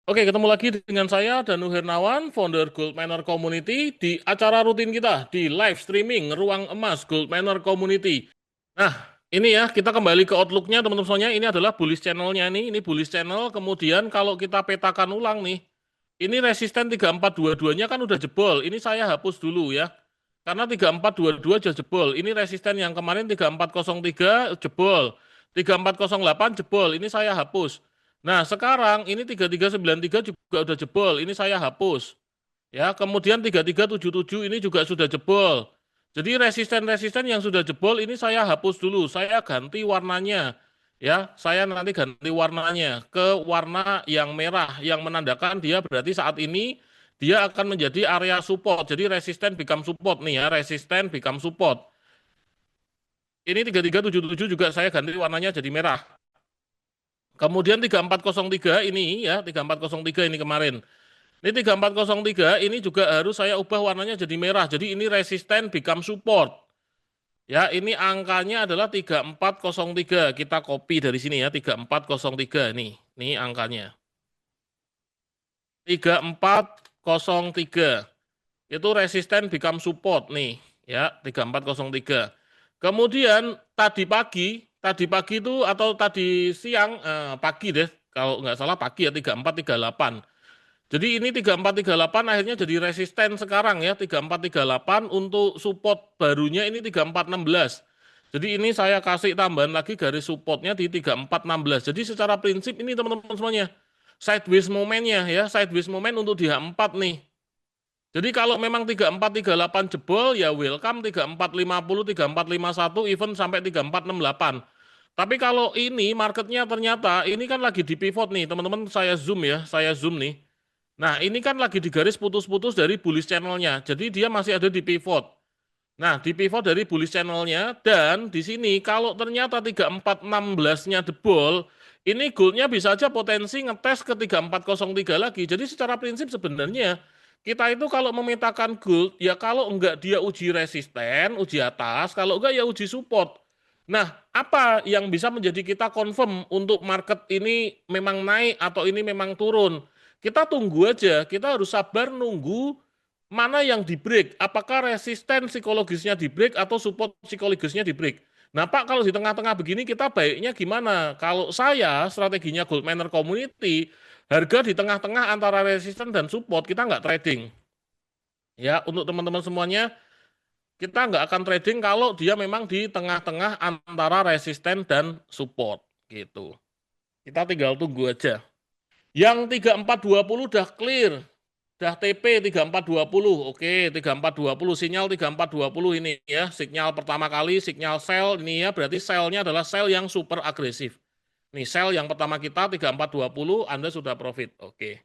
Oke, ketemu lagi dengan saya Danu Hernawan, founder Gold Miner Community di acara rutin kita di live streaming Ruang Emas Gold Miner Community. Nah, ini ya kita kembali ke Outlook-nya teman-teman semuanya. Ini adalah bullish channel-nya nih, ini bullish channel. Kemudian kalau kita petakan ulang nih, ini resisten 3422-nya kan udah jebol. Ini saya hapus dulu ya. Karena 3422 aja jebol. Ini resisten yang kemarin 3403 jebol. 3408 jebol. Ini saya hapus. Nah, sekarang ini 3393 juga udah jebol. Ini saya hapus. Ya, kemudian 3377 ini juga sudah jebol. Jadi resisten-resisten yang sudah jebol ini saya hapus dulu. Saya ganti warnanya. Ya, saya nanti ganti warnanya ke warna yang merah yang menandakan dia berarti saat ini dia akan menjadi area support. Jadi resisten become support nih ya, resisten become support. Ini 3377 juga saya ganti warnanya jadi merah. Kemudian 3403 ini ya, 3403 ini kemarin. Ini 3403 ini juga harus saya ubah warnanya jadi merah. Jadi ini resisten become support. Ya, ini angkanya adalah 3403. Kita copy dari sini ya, 3403 nih. Ini angkanya. 3403. Itu resisten become support nih, ya, 3403. Kemudian tadi pagi itu atau tadi siang pagi deh, kalau nggak salah pagi ya 3438. Jadi ini 3438 akhirnya jadi resisten sekarang ya 3438 untuk support barunya ini 3416. Jadi ini saya kasih tambahan lagi garis supportnya di 3416. Jadi secara prinsip ini teman-teman semuanya sideways momennya ya, sideways moment untuk di H4 nih. Jadi kalau memang 3438 jebol ya welcome 3450, 3451 even sampai 3468. Tapi kalau ini marketnya ternyata ini kan lagi di pivot nih teman-teman, saya zoom ya, saya zoom nih. Nah, ini kan lagi di garis putus-putus dari bullish channel-nya. Jadi dia masih ada di pivot. Nah, di pivot dari bullish channel-nya dan di sini kalau ternyata 3416-nya jebol, ini gold-nya bisa aja potensi ngetes ke 3403 lagi. Jadi secara prinsip sebenarnya kita itu kalau memetakan gold, ya kalau enggak dia uji resisten, uji atas, kalau enggak ya uji support. Nah, apa yang bisa menjadi kita confirm untuk market ini memang naik atau ini memang turun? Kita tunggu aja, kita harus sabar nunggu mana yang di break, apakah resisten psikologisnya di break atau support psikologisnya di break. Nah Pak, kalau di tengah-tengah begini kita baiknya gimana? Kalau saya strateginya Gold Miner Community, harga di tengah-tengah antara resisten dan support kita nggak trading. Ya, untuk teman-teman semuanya, kita nggak akan trading kalau dia memang di tengah-tengah antara resisten dan support gitu. Kita tinggal tunggu aja. Yang 3420 udah clear. Udah TP 3420. Oke, 3420 sinyal 3420 ini ya, sinyal pertama kali, sinyal sell ini ya, berarti sell-nya adalah sell yang super agresif. Nih, sell yang pertama kita 3420, Anda sudah profit. Oke.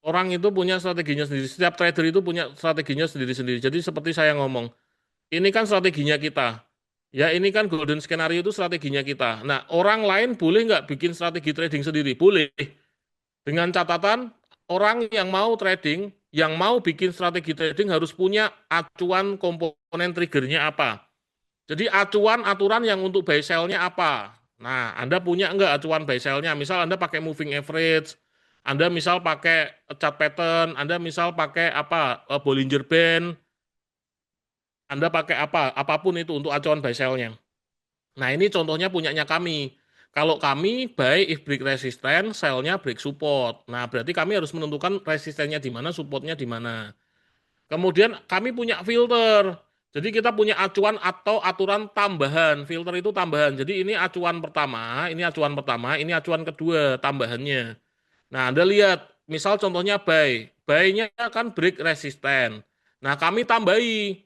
Orang itu punya strateginya sendiri. Setiap trader itu punya strateginya sendiri-sendiri. Jadi seperti saya ngomong, ini kan strateginya kita. Ya, ini kan golden scenario itu strateginya kita. Nah, orang lain boleh nggak bikin strategi trading sendiri? Boleh. Dengan catatan, orang yang mau trading, yang mau bikin strategi trading harus punya acuan komponen triggernya apa. Jadi acuan aturan yang untuk buy sell-nya apa. Nah, Anda punya enggak acuan buy sell-nya? Misal Anda pakai moving average, Anda misal pakai chart pattern, Anda misal pakai apa, Bollinger Band, Anda pakai apa, apapun itu untuk acuan buy sell-nya. Nah, ini contohnya punyanya kami. Kalau kami buy if break resisten, sell-nya break support. Nah, berarti kami harus menentukan resistennya di mana, supportnya di mana. Kemudian kami punya filter. Jadi kita punya acuan atau aturan tambahan. Filter itu tambahan. Jadi ini acuan pertama, ini acuan pertama, ini acuan kedua tambahannya. Nah, Anda lihat, misal contohnya buy. Buy-nya kan break resisten. Nah, kami tambahi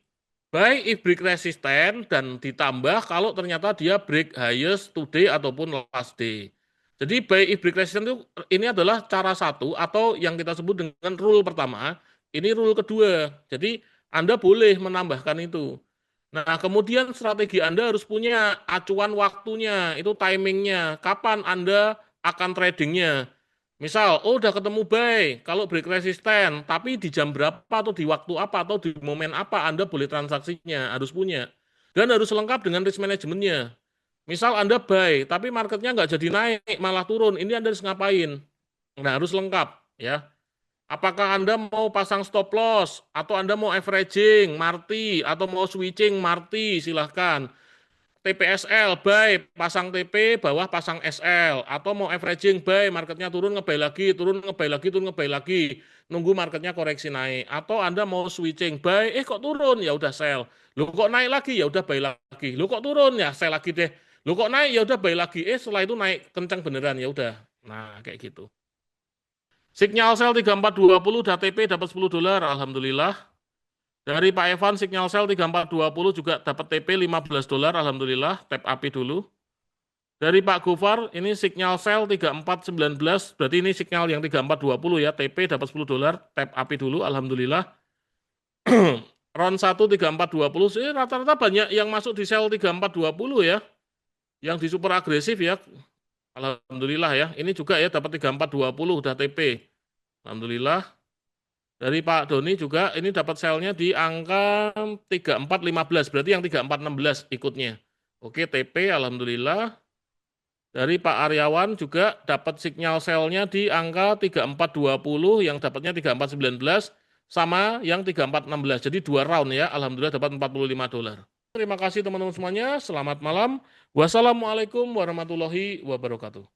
buy if break resisten dan ditambah kalau ternyata dia break highest today ataupun last day. Jadi buy if break resisten itu ini adalah cara satu atau yang kita sebut dengan rule pertama, ini rule kedua. Jadi Anda boleh menambahkan itu. Nah, kemudian strategi Anda harus punya acuan waktunya, itu timingnya, kapan Anda akan tradingnya. Misal, oh udah ketemu buy, kalau break resisten, tapi di jam berapa atau di waktu apa atau di momen apa Anda boleh transaksinya, harus punya. Dan harus lengkap dengan risk manajemennya. Misal Anda buy, tapi marketnya nggak jadi naik, malah turun, ini Anda harus ngapain? Nah, harus lengkap ya. Apakah Anda mau pasang stop loss, atau Anda mau averaging, marti, atau mau switching, marti, silahkan. TPSL, buy, pasang TP, bawah pasang SL. Atau mau averaging, buy, marketnya turun, nge-buy lagi, turun, nge-buy lagi, turun, nge-buy lagi. Nunggu marketnya koreksi naik. Atau Anda mau switching, buy, kok turun, ya udah sell. Lu kok naik lagi, ya udah buy lagi. Lu kok turun, ya sell lagi deh. Lu kok naik, ya udah buy lagi. Setelah itu naik kencang beneran, ya udah. Nah, kayak gitu. Signal sell 3420 udah TP dapat $10, alhamdulillah. Dari Pak Evan signal sell 3420 juga dapat TP $15, alhamdulillah. Tap api dulu. Dari Pak Gufar ini signal sell 3419, berarti ini signal yang 3420 ya, TP dapat $10, tap api dulu, alhamdulillah. Round 1 3420, rata-rata banyak yang masuk di sell 3420 ya, yang di super agresif ya, alhamdulillah ya. Ini juga ya dapat 3420 udah TP, alhamdulillah. Dari Pak Doni juga ini dapat selnya di angka 3415, berarti yang 3416 ikutnya. Oke, TP alhamdulillah. Dari Pak Aryawan juga dapat signal selnya di angka 3420 yang dapatnya 3419 sama yang 3416. Jadi 2 round ya, alhamdulillah dapat $45. Terima kasih teman-teman semuanya, selamat malam. Wassalamualaikum warahmatullahi wabarakatuh.